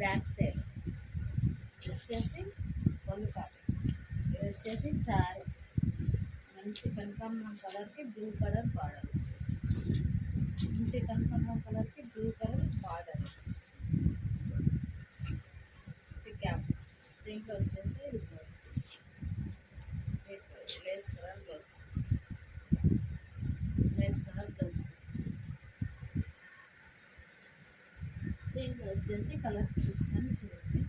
Back side వచ్చేసి పళ్ళు కాట. ఇది వచ్చేసి శారీ మంచి కనకాంబరం కలర్కి బ్లూ కలర్ బార్డర్ వచ్చేసి, మంచి కనకాంబరం కలర్కి బ్లూ కలర్ బార్డర్ వచ్చేసి క్యాప్. దీంట్లో వచ్చేసి ఇది blouse piece, lace colour blouse piece, lace colour blouse piece వచ్చేసి. దీంట్లో వచ్చేసి కలర్ చూస్తాను చూడండి.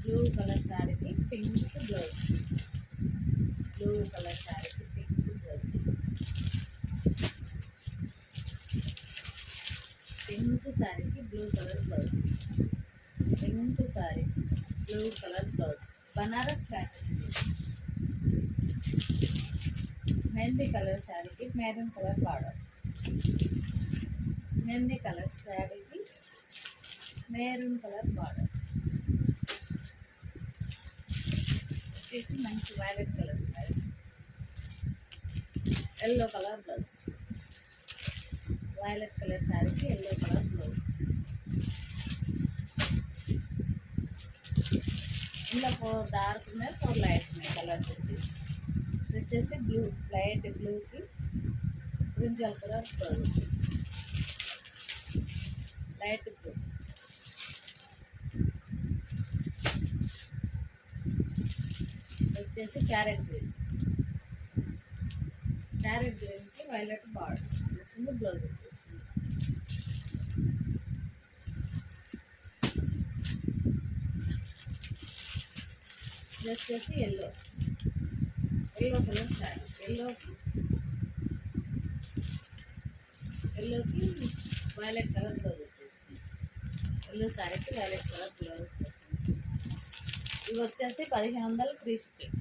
బ్లూ కలర్ శారీకి పింక్ బ్లౌజ్, బ్లూ కలర్ శారీకి పింక్ బ్లౌజ్, పింక్ శారీకి blue colour blouse, pink sari blue colour blouse, Banaras pattern. Mehndi colour శారీకి maroon colour border, mehndi colour శారీకి మెరూన్ కలర్ బార్డర్ వచ్చేసి మంచి violet colour sari, yellow colour blouse, violet colour శారీకి yellow colour blouse. ఇందులో 4 dark ఉన్నాయి, 4 light ఉన్నాయి colours వచ్చేసి. ఇది వచ్చేసి బ్లూ, లైట్ బ్లూకి బ్రింజల్ కలర్ బ్లౌజ్ వచ్చేసి, లైట్ బ్లూ. వచ్చేసి క్యారెట్ గ్రీన్, క్యారెట్ గ్రీన్కి వైలెట్ బార్డర్ వచ్చేసింది, బ్లౌజ్ వచ్చేసింది. ఇది వచ్చేసి ఎల్లో, ఎల్లో కలర్ శారీ, ఎల్లోకి వైలెట్ కలర్ బ్లౌజ్ వచ్చేసింది, ఎల్లో శారీకి వైలెట్ కలర్ బ్లౌజ్ వచ్చేసింది. ఇవి వచ్చేసి 1500 ఫ్రీ షిప్పింగ్.